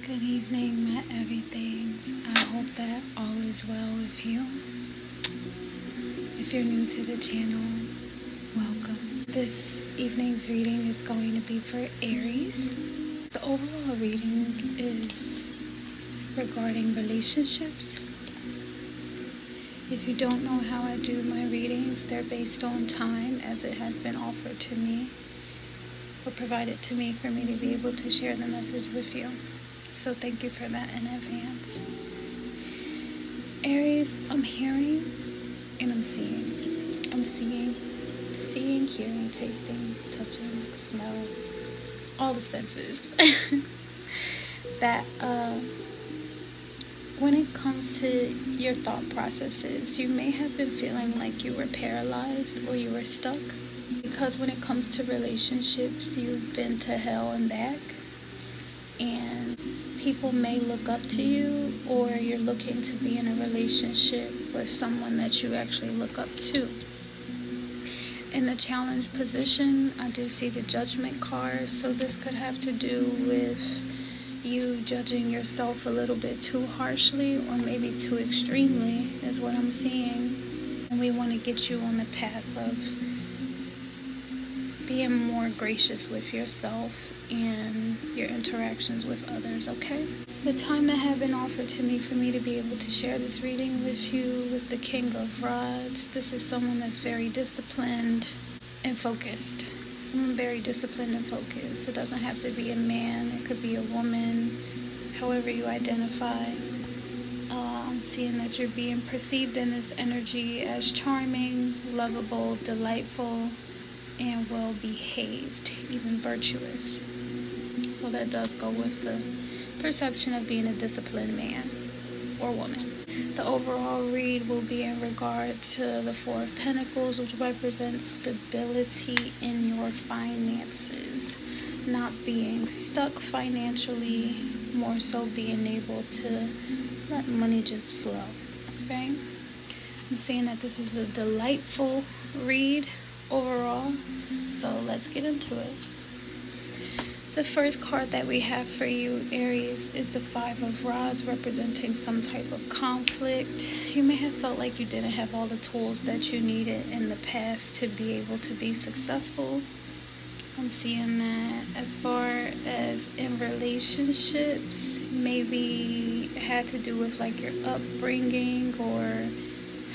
Good evening, my everythings. I hope that all is well with you. If you're new to the channel, welcome. This evening's reading is going to be for Aries. The overall reading is regarding relationships. If you don't know how I do my readings, they're based on time as it has been offered to me or provided to me for me to be able to share the message with you. So thank you for that in advance. Aries, I'm hearing and I'm seeing. I'm seeing, hearing, tasting, touching, smell, all the senses. That when it comes to your thought processes, you may have been feeling like you were paralyzed or you were stuck. Because when it comes to relationships, you've been to hell and back. And people may look up to you, or you're looking to be in a relationship with someone that you actually look up to. In the challenge position, I do see the Judgment card, so this could have to do with you judging yourself a little bit too harshly or maybe too extremely is what I'm seeing. And we want to get you on the path of being more gracious with yourself and your interactions with others, okay? The time that had been offered to me for me to be able to share this reading with you was the King of Rods. This is someone that's very disciplined and focused. Someone very disciplined and focused. It doesn't have to be a man. It could be a woman, however you identify. I'm seeing that you're being perceived in this energy as charming, lovable, delightful, and well behaved, even virtuous. So that does go with the perception of being a disciplined man or woman. The overall read will be in regard to the Four of Pentacles, which represents stability in your finances, not being stuck financially, more so being able to let money just flow. Okay, I'm saying that this is a delightful read overall, so let's get into it. The first card that we have for you, Aries, is the Five of Rods, representing some type of conflict. You may have felt like you didn't have all the tools that you needed in the past to be able to be successful. I'm seeing that as far as in relationships, maybe it had to do with like your upbringing or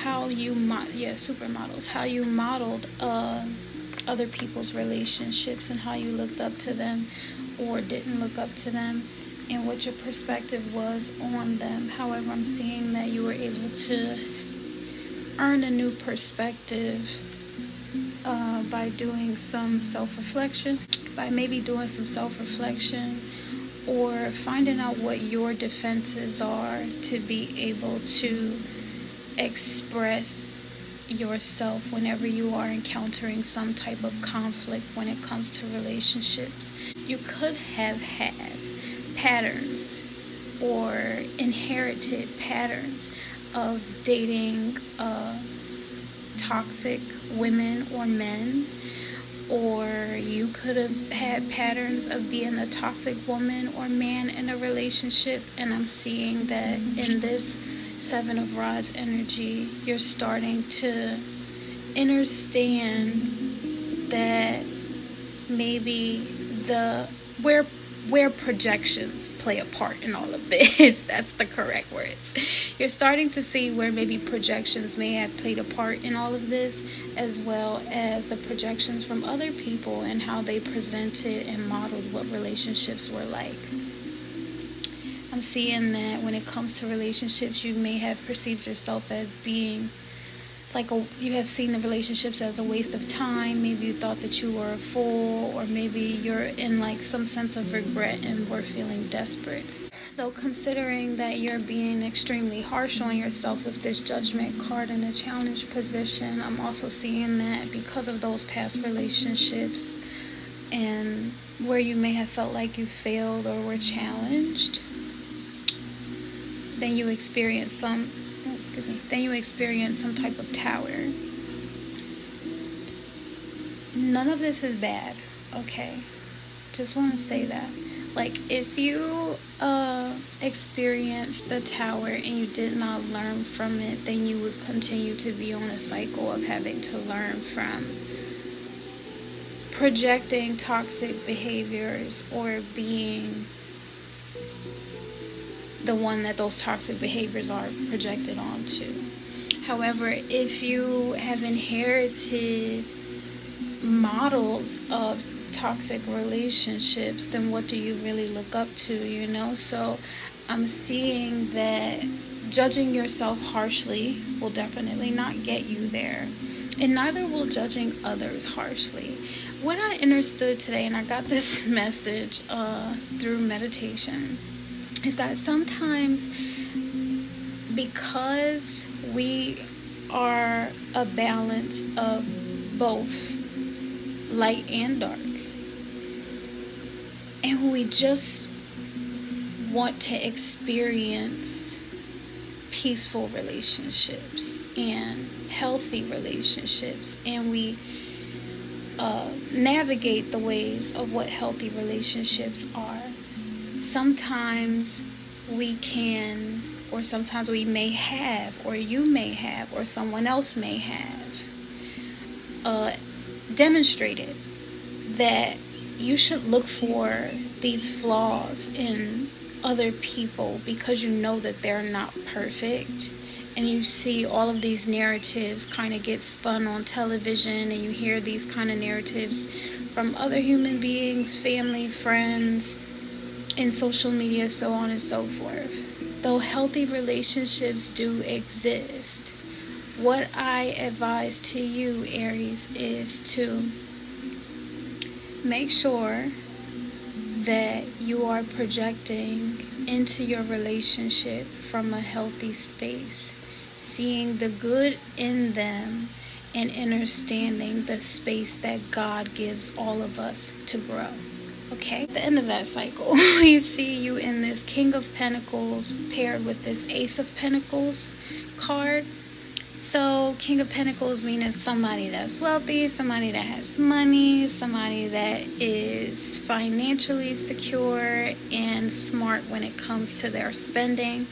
how you supermodels, how you modeled other people's relationships and how you looked up to them or didn't look up to them, and what your perspective was on them. However, I'm seeing that you were able to earn a new perspective by doing some self-reflection, or finding out what your defenses are to be able to express yourself whenever you are encountering some type of conflict when it comes to relationships. You could have had patterns or inherited patterns of dating toxic women or men, or you could have had patterns of being a toxic woman or man in a relationship. And I'm seeing that in this Seven of Rods energy, you're starting to understand that maybe where projections play a part in all of this. That's the correct words. You're starting to see where maybe projections may have played a part in all of this, as well as the projections from other people and how they presented and modeled what relationships were like. I'm seeing that when it comes to relationships, you may have perceived yourself as being like you have seen the relationships as a waste of time. Maybe you thought that you were a fool, or maybe you're in like some sense of regret and were feeling desperate. Though considering that you're being extremely harsh on yourself with this Judgment card in a challenge position, I'm also seeing that because of those past relationships and where you may have felt like you failed or were challenged, then you experience some type of tower. None of this is bad, okay? Just want to say that. Like, if you experienced the tower and you did not learn from it, then you would continue to be on a cycle of having to learn from projecting toxic behaviors or being the one that those toxic behaviors are projected onto. However, if you have inherited models of toxic relationships, then what do you really look up to, you know? So I'm seeing that judging yourself harshly will definitely not get you there, and neither will judging others harshly. What I understood today, and I got this message through meditation, is that sometimes because we are a balance of both light and dark, and we just want to experience peaceful relationships and healthy relationships, and we navigate the ways of what healthy relationships are. Sometimes we can, or sometimes we may have, or you may have, or someone else may have demonstrated that you should look for these flaws in other people because you know that they're not perfect. And you see all of these narratives kind of get spun on television, and you hear these kind of narratives from other human beings, family, friends, in social media, so on and so forth. Though healthy relationships do exist, what I advise to you, Aries, is to make sure that you are projecting into your relationship from a healthy space, seeing the good in them and understanding the space that God gives all of us to grow. Okay, at the end of that cycle, we see you in this King of Pentacles paired with this Ace of Pentacles card. So King of Pentacles meaning somebody that's wealthy, somebody that has money, somebody that is financially secure and smart when it comes to their spending,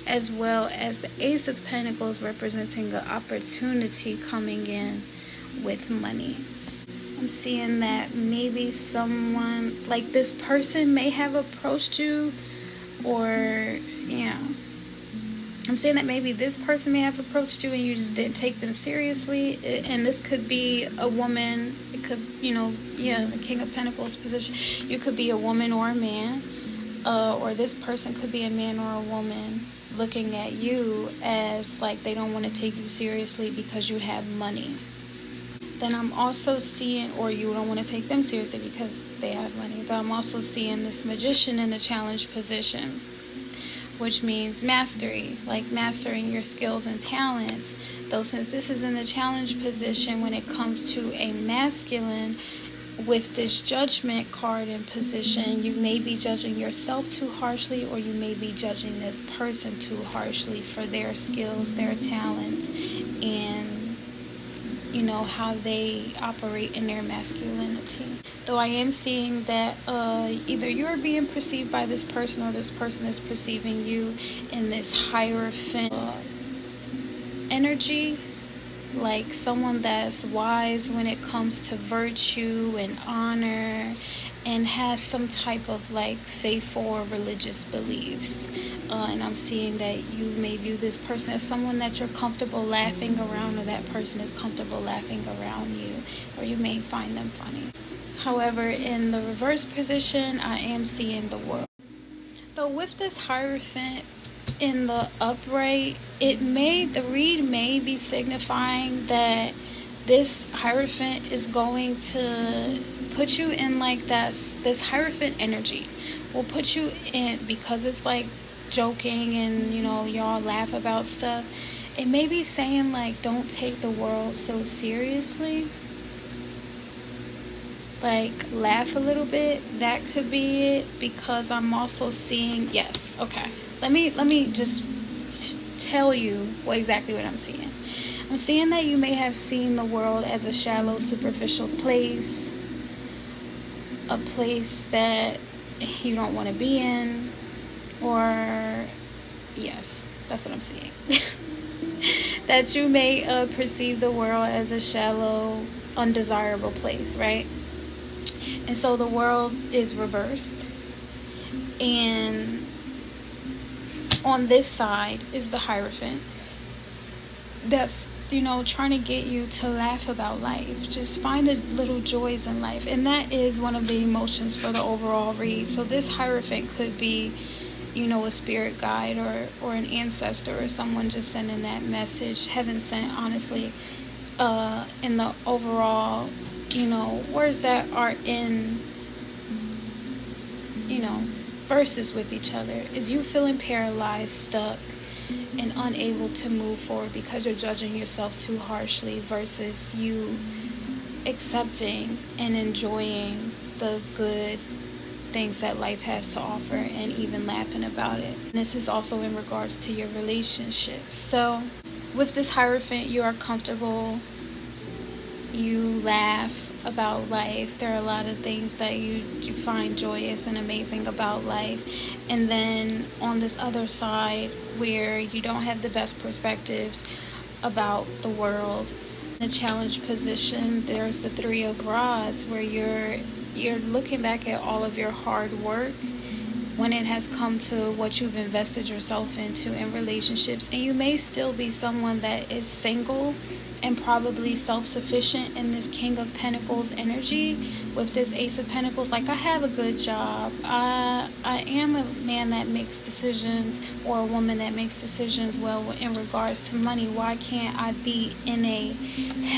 as well as the Ace of Pentacles representing an opportunity coming in with money. I'm seeing that maybe someone, like this person may have approached you, or, I'm saying that maybe this person may have approached you and you just didn't take them seriously. And this could be a woman. It could, the King of Pentacles position. You could be a woman or a man. Or this person could be a man or a woman looking at you as like they don't want to take you seriously because you have money. Then I'm also seeing, or you don't want to take them seriously because they have money. Then I'm also seeing this Magician in the challenge position, which means mastery, like mastering your skills and talents. Though since this is in the challenge position, when it comes to a masculine with this Judgment card in position, you may be judging yourself too harshly, or you may be judging this person too harshly for their skills, their talents, and how they operate in their masculinity. Though I am seeing that either you're being perceived by this person or this person is perceiving you in this Hierophant energy, like someone that's wise when it comes to virtue and honor, and has some type of like faithful or religious beliefs. And I'm seeing that you may view this person as someone that you're comfortable laughing around, or that person is comfortable laughing around you, or you may find them funny. However, in the reverse position, I am seeing the World. Though with this Hierophant in the upright, the read may be signifying that this Hierophant is going to put you in like this Hierophant energy will put you in, because it's like joking and y'all laugh about stuff. It may be saying like, don't take the world so seriously, like laugh a little bit. That could be it, because I'm also seeing, yes, okay, let me just tell you exactly what I'm seeing. I'm seeing that you may have seen the world as a shallow, superficial place, a place that you don't want to be in, or Yes, that's what I'm seeing. That you may perceive the world as a shallow, undesirable place, right? And so the world is reversed. And on this side is the Hierophant. That's, trying to get you to laugh about life. Just find the little joys in life. And that is one of the emotions for the overall read. So this Hierophant could be, a spirit guide or an ancestor or someone just sending that message, heaven sent, honestly, in the overall, words that are in, verses with each other. Is you feeling paralyzed, stuck, and unable to move forward because you're judging yourself too harshly, versus you accepting and enjoying the good things that life has to offer and even laughing about it. And this is also in regards to your relationships. So with this Hierophant, you are comfortable, you laugh about life. There are a lot of things that you find joyous and amazing about life. And then on this other side, where you don't have the best perspectives about the world, the challenge position, there's the Three of Rods, where you're looking back at all of your hard work when it has come to what you've invested yourself into in relationships. And you may still be someone that is single and probably self-sufficient in this King of Pentacles energy with this Ace of Pentacles. Like, I have a good job, I am a man that makes decisions, or a woman that makes decisions well in regards to money. Why can't I be in a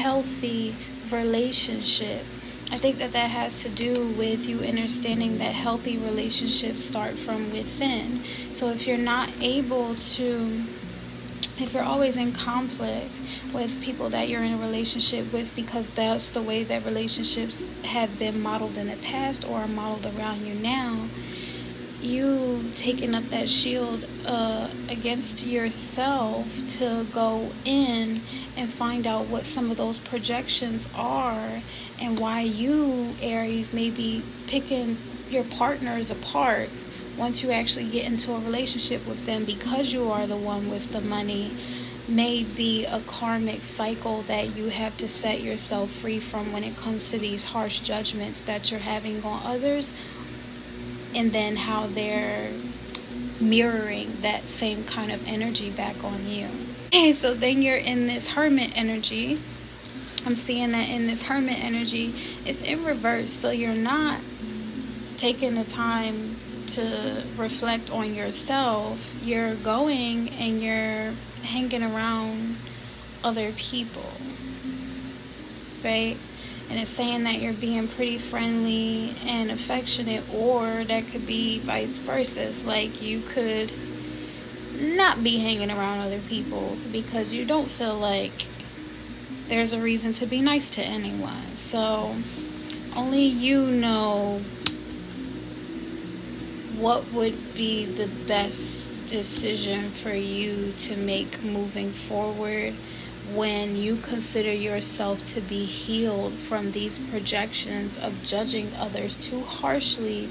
healthy relationship? I think that has to do with you understanding that healthy relationships start from within. So if you're not able to, if you're always in conflict with people that you're in a relationship with, because that's the way that relationships have been modeled in the past or are modeled around you now, you taking up that shield against yourself to go in and find out what some of those projections are, and why you, Aries, may be picking your partners apart once you actually get into a relationship with them, because you are the one with the money, may be a karmic cycle that you have to set yourself free from when it comes to these harsh judgments that you're having on others, and then how they're mirroring that same kind of energy back on you. Okay, so then you're in this Hermit energy. I'm seeing that in this Hermit energy, it's in reverse. So you're not taking the time to reflect on yourself. You're going and you're hanging around other people, right? And it's saying that you're being pretty friendly and affectionate, or that could be vice versa. It's like you could not be hanging around other people because you don't feel like there's a reason to be nice to anyone. So only you know what would be the best decision for you to make moving forward when you consider yourself to be healed from these projections of judging others too harshly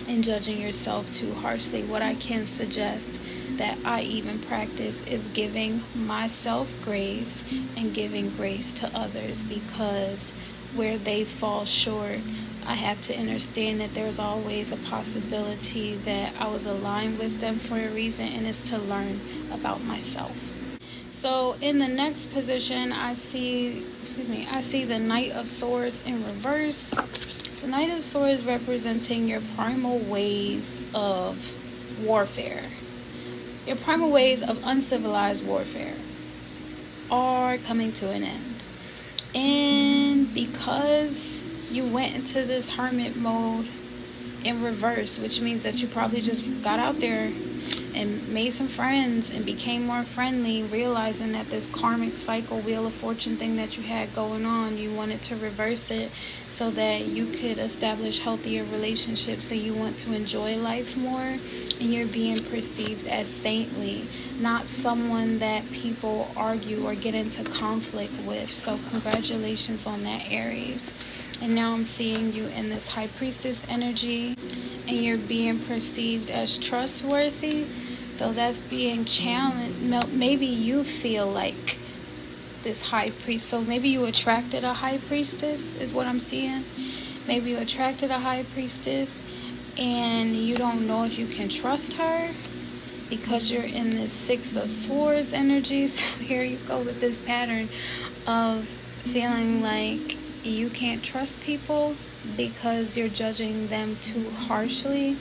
and judging yourself too harshly. What I can suggest that I even practice is giving myself grace and giving grace to others, because where they fall short, I have to understand that there's always a possibility that I was aligned with them for a reason, and it's to learn about myself. So in the next position, I see the Knight of Swords in reverse. The Knight of Swords representing your primal ways of warfare. Your primal ways of uncivilized warfare are coming to an end. And because you went into this hermit mode in reverse, which means that you probably just got out there and made some friends and became more friendly, realizing that this karmic cycle, Wheel of Fortune thing that you had going on, you wanted to reverse it so that you could establish healthier relationships, and you want to enjoy life more, and you're being perceived as saintly, not someone that people argue or get into conflict with. So congratulations on that, Aries. And now I'm seeing you in this High Priestess energy, and you're being perceived as trustworthy. So that's being challenged. Maybe you feel like this high priest. So maybe you attracted a high priestess, is what I'm seeing. Maybe you attracted a high priestess and you don't know if you can trust her because you're in this Six of Swords energy. So here you go with this pattern of feeling like you can't trust people because you're judging them too harshly,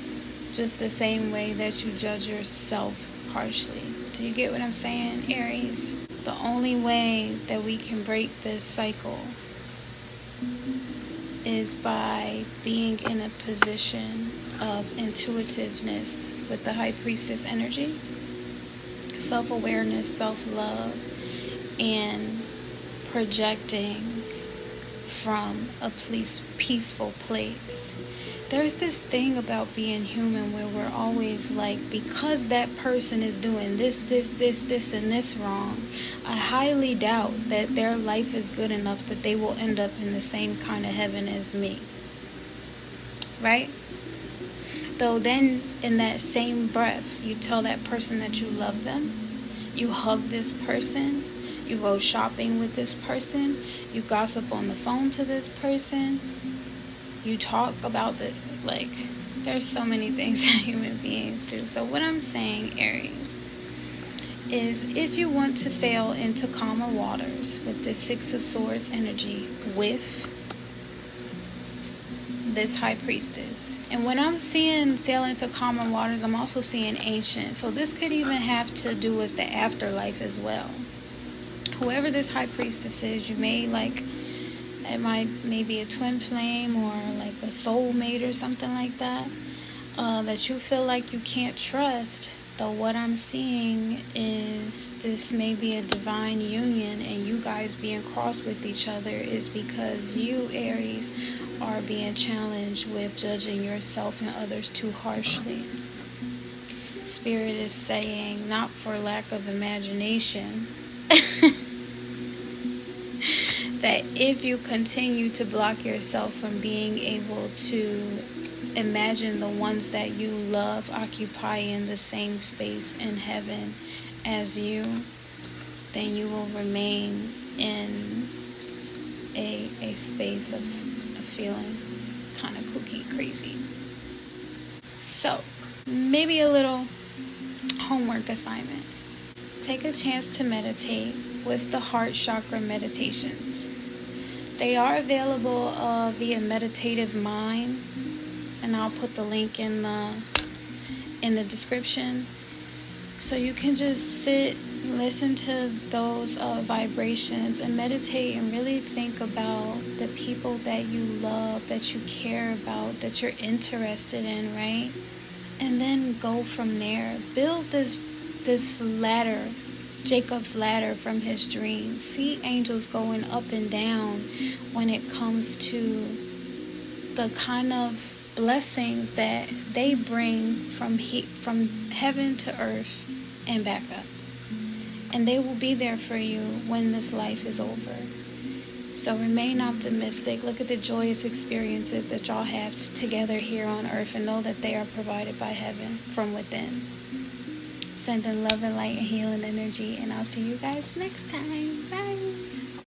just the same way that you judge yourself harshly. Do you get what I'm saying, Aries? The only way that we can break this cycle is by being in a position of intuitiveness with the High Priestess energy, self-awareness, self-love, and projecting from a peaceful place. There's this thing about being human where we're always like, because that person is doing this, and this wrong, I highly doubt that their life is good enough that they will end up in the same kind of heaven as me. Right? Though then, in that same breath, you tell that person that you love them, you hug this person, you go shopping with this person, you gossip on the phone to this person, you talk about there's so many things that human beings do. So what I'm saying, Aries, is if you want to sail into calmer waters with this Six of Swords energy with this High Priestess, and when I'm seeing sail into calmer waters, I'm also seeing ancient. So this could even have to do with the afterlife as well. Whoever this High Priestess is, you may it might be a twin flame or like a soulmate or something like that, that you feel like you can't trust. Though what I'm seeing is this may be a divine union, and you guys being crossed with each other is because you, Aries, are being challenged with judging yourself and others too harshly. Spirit is saying, not for lack of imagination, that if you continue to block yourself from being able to imagine the ones that you love occupying the same space in heaven as you, then you will remain in a space of feeling kind of kooky, crazy. So, maybe a little homework assignment. Take a chance to meditate with the heart chakra meditations. They are available via Meditative Mind, and I'll put the link in the description. So you can just sit, listen to those vibrations, and meditate and really think about the people that you love, that you care about, that you're interested in, right? And then go from there. Build this ladder, Jacob's ladder from his dream. See angels going up and down when it comes to the kind of blessings that they bring from heaven to earth and back up. And they will be there for you when this life is over. So remain optimistic. Look at the joyous experiences that y'all have together here on earth, and know that they are provided by heaven from within. Sending love and light and healing energy, and I'll see you guys next time. Bye.